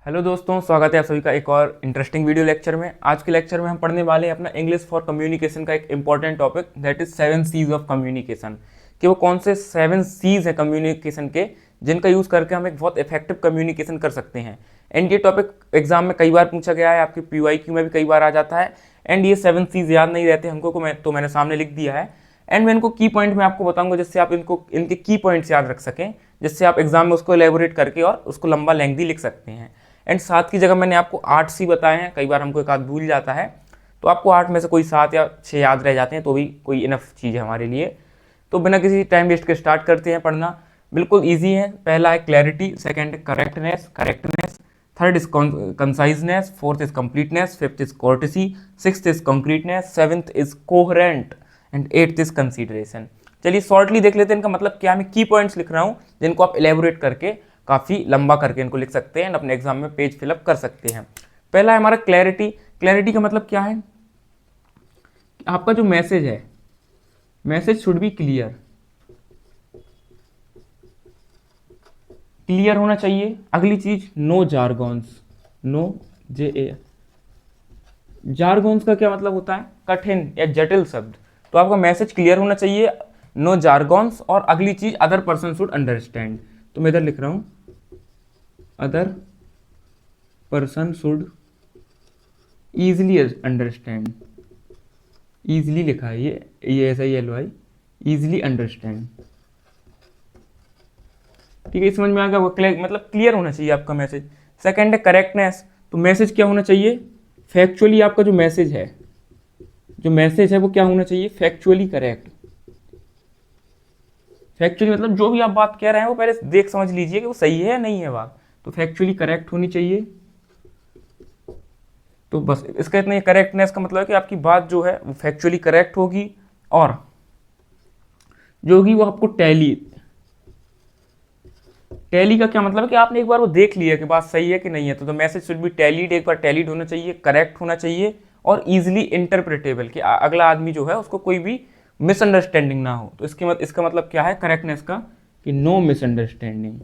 Hello दोस्तों, स्वागत है आप सभी का एक और इंटरेस्टिंग वीडियो लेक्चर में। आज के लेक्चर में हम पढ़ने वाले हैं अपना इंग्लिश फॉर कम्युनिकेशन का एक important topic, that is 7 Cs of communication. कि वो कौन से 7 सीज है कम्युनिकेशन के जिनका यूज़ करके हम एक बहुत इफेक्टिव कम्युनिकेशन कर सकते हैं। एंड ये टॉपिक एग्जाम में कई बार पूछा गया है, आपकी PYQ में भी कई बार आ जाता है। एंड ये 7 सीज याद नहीं रहते हमको तो मैंने सामने लिख दिया है। एंड मैं इनको की पॉइंट में आपको बताऊंगा जिससे आप इनके की पॉइंट्स याद रख सकें, जिससे आप एग्जाम में उसको एलेबोरेट करके और उसको लंबा लेंथी लिख सकते हैं। एंड 7 की जगह मैंने आपको 8 सी बताए हैं, कई बार हमको एक आध भूल जाता है, तो आपको 8 में से कोई 7 या 6 याद रह जाते हैं तो भी कोई इनफ चीज़ है हमारे लिए। तो बिना किसी टाइम वेस्ट के स्टार्ट करते हैं पढ़ना। बिल्कुल ईजी है। पहला है क्लैरिटी, सेकंड है correctness, third is conciseness, fourth is completeness, fifth is courtesy, sixth is concreteness, seventh is coherent and eighth is consideration. चलिए शॉर्टली देख लेते हैं इनका मतलब क्या। मैं की पॉइंट्स लिख रहा हूँ जिनको आप एलेबोरेट करके काफ़ी लंबा करके इनको लिख सकते हैं, अपने एग्जाम में पेज फिलअप कर सकते हैं। पहला है हमारा क्लैरिटी। क्लैरिटी का मतलब क्या है? आपका जो मैसेज है, message should B clear, clear होना चाहिए। अगली चीज, नो जारगॉन्स, नो JA। जारगॉन्स का क्या मतलब होता है? कठिन या जटिल शब्द। तो आपका मैसेज क्लियर होना चाहिए, नो जारगॉन्स। और अगली चीज, अदर पर्सन शुड अंडरस्टैंड। तो मैं इधर लिख रहा हूं, other person should easily understand. Easily लिखा है ये ऐसा ही LY, ईजिली अंडरस्टैंड। ठीक है, समझ में आ गया? मतलब क्लियर होना चाहिए आपका मैसेज। सेकंड है करेक्टनेस। तो मैसेज क्या होना चाहिए? फैक्चुअली आपका जो मैसेज है वो क्या होना चाहिए? Factually correct. फैक्चुअली मतलब जो भी आप बात कह रहे हैं वो पहले देख समझ लीजिए कि वो सही है या नहीं है बात। तो फैक्चुअली करेक्ट होनी चाहिए। तो बस इसका इतना ही। करेक्टनेस का मतलब है कि आपकी बात जो है वो फैक्चुअली करेक्ट होगी और जो होगी वो आपको टैली का क्या मतलब है कि आपने एक बार वो देख लिया कि बात सही है कि नहीं है। तो मैसेज शुड बी टैलीड, एक बार टैलीड होना चाहिए, करेक्ट होना चाहिए और इजीली इंटरप्रेटेबल, कि अगला आदमी जो है उसको कोई भी मिसअंडरस्टैंडिंग ना हो। तो इसका मतलब क्या है करेक्टनेस का? कि नो मिसअंडरस्टैंडिंग।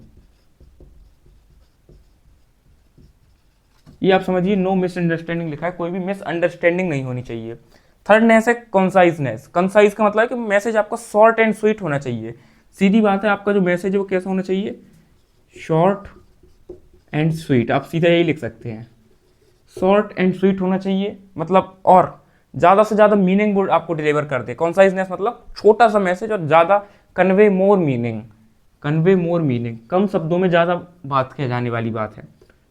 ये आप समझिए, नो मिसअंडरस्टैंडिंग लिखा है, कोई भी मिसअंडरस्टैंडिंग नहीं होनी चाहिए। थर्डनेस है कंसाइजनेस। कंसाइज का मतलब है कि मैसेज आपका शॉर्ट एंड स्वीट होना चाहिए। सीधी बात है, आपका जो मैसेज है वो कैसा होना चाहिए? Short and sweet. आप सीधा यही लिख सकते हैं, शॉर्ट एंड स्वीट होना चाहिए। मतलब और ज़्यादा से ज़्यादा मीनिंग बोर्ड आपको डिलीवर कर दे। कंसाइजनेस मतलब छोटा सा मैसेज और ज़्यादा convey more meaning. Convey more meaning, कम शब्दों में ज़्यादा बात कह जाने वाली बात है,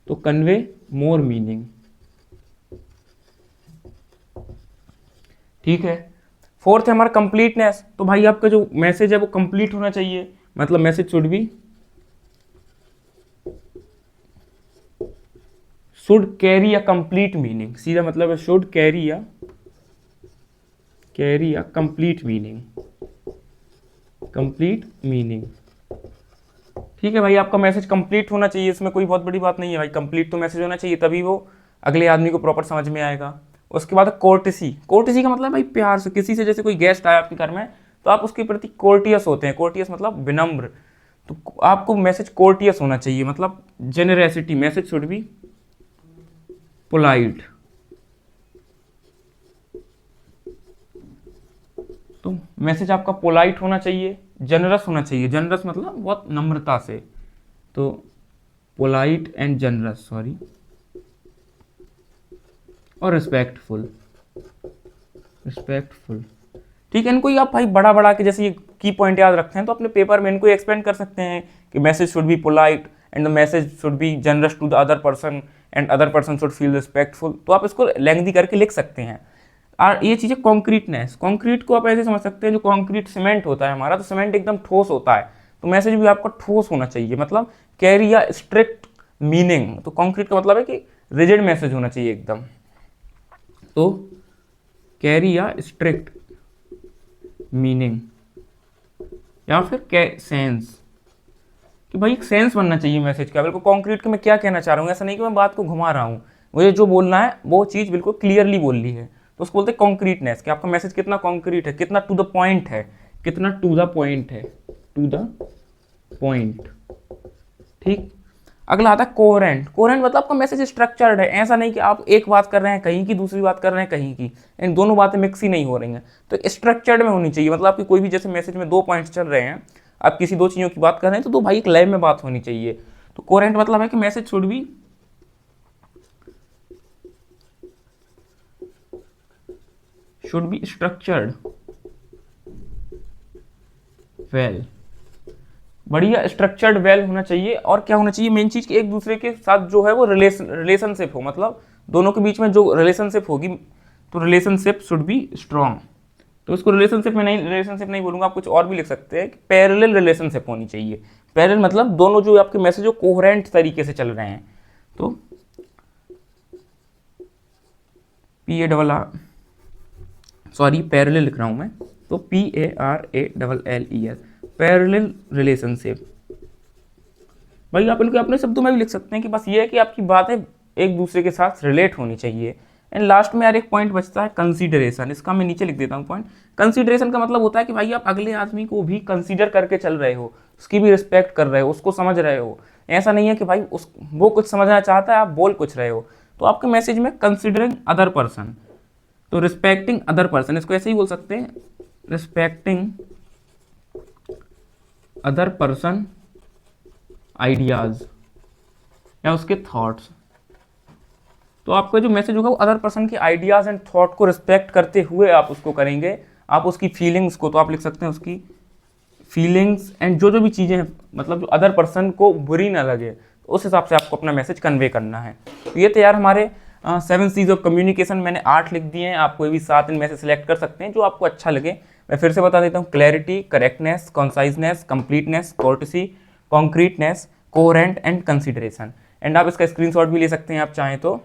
तो कन्वे मोर मीनिंग। ठीक है। फोर्थ है हमारा कंप्लीटनेस। तो भाई आपका जो मैसेज है वो कंप्लीट होना चाहिए। मतलब message should carry a complete meaning. सीधा मतलब है should carry a complete meaning. Complete meaning. ठीक है भाई, आपका मैसेज कंप्लीट होना चाहिए, इसमें कोई बहुत बड़ी बात नहीं है भाई। कंप्लीट तो मैसेज होना चाहिए, तभी वो अगले आदमी को प्रॉपर समझ में आएगा। उसके बाद कोर्टेसी। कोर्टेसी का मतलब भाई प्यार से, किसी से जैसे कोई गेस्ट आया आपके घर में तो आप उसके प्रति कोर्टियस होते हैं। कोर्टियस मतलब विनम्र। तो आपको मैसेज कोर्टियस होना चाहिए, मतलब generosity. Message should be polite. तो मैसेज आपका पोलाइट होना चाहिए, जनरस होना चाहिए। जनरस मतलब बहुत नम्रता से। तो पोलाइट एंड जनरस, सॉरी, और रिस्पेक्टफुल। ठीक है, इनको ही आप भाई बड़ा बड़ा के जैसे ये की पॉइंट याद रखते हैं तो अपने पेपर में इनको एक्सपेंड कर सकते हैं कि message should be polite and the message should be generous to the other person and other person should feel respectful. तो आप इसको लेंथी करके लिख सकते हैं। और ये चीज़ है कॉन्क्रीटनेस। कॉन्क्रीट को आप ऐसे समझ सकते हैं, जो कॉन्क्रीट सीमेंट होता है हमारा, तो सीमेंट एकदम ठोस होता है, तो मैसेज भी आपका ठोस होना चाहिए, मतलब कैरी या स्ट्रिक्ट मीनिंग। तो कॉन्क्रीट का मतलब है कि रिजिड मैसेज होना चाहिए एकदम। तो कैरी या स्ट्रिक्ट मीनिंग, या फिर सेंस, कि भाई एक सेंस बनना चाहिए मैसेज का। बिल्कुल कॉन्क्रीट का मैं क्या कहना चाह रहा हूँ, ऐसा नहीं कि मैं बात को घुमा रहा हूँ, मुझे जो बोलना है वो चीज़ बिल्कुल क्लियरली बोलनी है। तो उसको बोलते हैं कॉन्क्रीटनेस, कि आपका मैसेज कितना कॉन्क्रीट है, कितना टू द पॉइंट है, टू द पॉइंट। ठीक। अगला आता है कोहेरेंट। कोहेरेंट मतलब आपका मैसेज स्ट्रक्चर्ड है, ऐसा नहीं कि आप एक बात कर रहे हैं कहीं की, दूसरी बात कर रहे हैं कहीं की, इन दोनों बातें मिक्स ही नहीं हो रही हैं, तो स्ट्रक्चर्ड में होनी चाहिए। मतलब आपकी कोई भी जैसे मैसेज में 2 पॉइंट्स चल रहे हैं, आप किसी 2 चीज़ों की बात कर रहे हैं, तो भाई एक लय में बात होनी चाहिए। तो कोहेरेंट मतलब है कि message should be structured well, बढ़िया स्ट्रक्चर्ड वेल होना चाहिए। और क्या होना चाहिए मेन चीज कि एक दूसरे के साथ जो है वो रिलेशनशिप हो, मतलब दोनों के बीच में जो रिलेशनशिप होगी, तो रिलेशनशिप शुड बी स्ट्रांग। तो इसको रिलेशनशिप नहीं बोलूंगा, आप कुछ और भी लिख सकते हैं कि पैरेलल रिलेशनशिप होनी चाहिए। पैरेलल मतलब दोनों जो आपके मैसेज हो कोहेरेंट तरीके से चल रहे हैं। तो पैरेलल लिख रहा हूं मैं, तो PARALLEL, पैरेलल रिलेशनशिप। भाई आप इनको अपने शब्दों में भी लिख सकते हैं कि बस ये है कि आपकी बातें एक दूसरे के साथ रिलेट होनी चाहिए। एंड लास्ट में यार एक पॉइंट बचता है कंसीडरेशन, इसका मैं नीचे लिख देता हूँ पॉइंट। कंसीडरेशन का मतलब होता है कि भाई आप अगले आदमी को भी कंसीडर करके चल रहे हो, उसकी भी रिस्पेक्ट कर रहे हो, उसको समझ रहे हो। ऐसा नहीं है कि भाई वो कुछ समझना चाहता है, आप बोल कुछ रहे हो। तो आपके मैसेज में कंसिडरिंग अदर पर्सन, तो रिस्पेक्टिंग अदर पर्सन, इसको ऐसे ही बोल सकते हैं, रिस्पेक्टिंग अदर पर्सन आइडियाज या उसके थॉट्स। तो आपका जो मैसेज होगा वो अदर पर्सन के आइडियाज एंड थॉट को रिस्पेक्ट करते हुए आप उसको करेंगे। आप उसकी फीलिंग्स को, तो आप लिख सकते हैं उसकी फीलिंग्स एंड जो भी चीज़ें हैं, मतलब जो अदर पर्सन को बुरी ना लगे, तो उस हिसाब से आपको अपना मैसेज कन्वे करना है। तो ये तो यार हमारे 7 C's ऑफ कम्युनिकेशन, मैंने 8 लिख दिए हैं, आप कोई भी 7 इनमें से सिलेक्ट कर सकते हैं जो आपको अच्छा लगे। मैं फिर से बता देता हूँ, clarity, correctness, conciseness, completeness, courtesy, concreteness, coherent and consideration. And आप इसका स्क्रीनशॉट भी ले सकते हैं आप चाहें तो।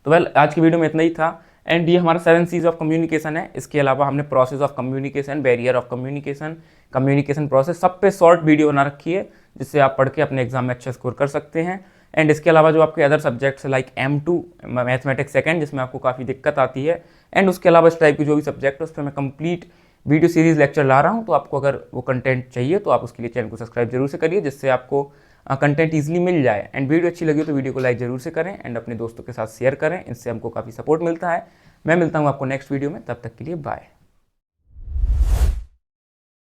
वेल आज की वीडियो में इतना ही था। एंड ये हमारा 7 C's ऑफ कम्युनिकेशन है। इसके अलावा हमने process of communication, barrier of communication, communication process, सब पे शॉर्ट वीडियो बना रखी है जिससे आप पढ़ के अपने एग्जाम में अच्छा स्कोर कर सकते हैं। एंड इसके अलावा जो आपके other subjects like M2 mathematics second, जिसमें आपको काफ़ी दिक्कत आती है, एंड उसके अलावा इस टाइप की जो भी सब्जेक्ट है उस पर मैं कंप्लीट वीडियो सीरीज लेक्चर ला रहा हूँ। तो आपको अगर वो कंटेंट चाहिए तो आप उसके लिए चैनल को सब्सक्राइब जरूर से करिए, जिससे आपको कंटेंट ईजिली मिल जाए। एंड वीडियो अच्छी लगी तो वीडियो को लाइक जरूर से करें एंड अपने दोस्तों के साथ शेयर करें, इससे हमको काफ़ी सपोर्ट मिलता है। मैं मिलता हूँ आपको नेक्स्ट वीडियो में, तब तक के लिए बाय।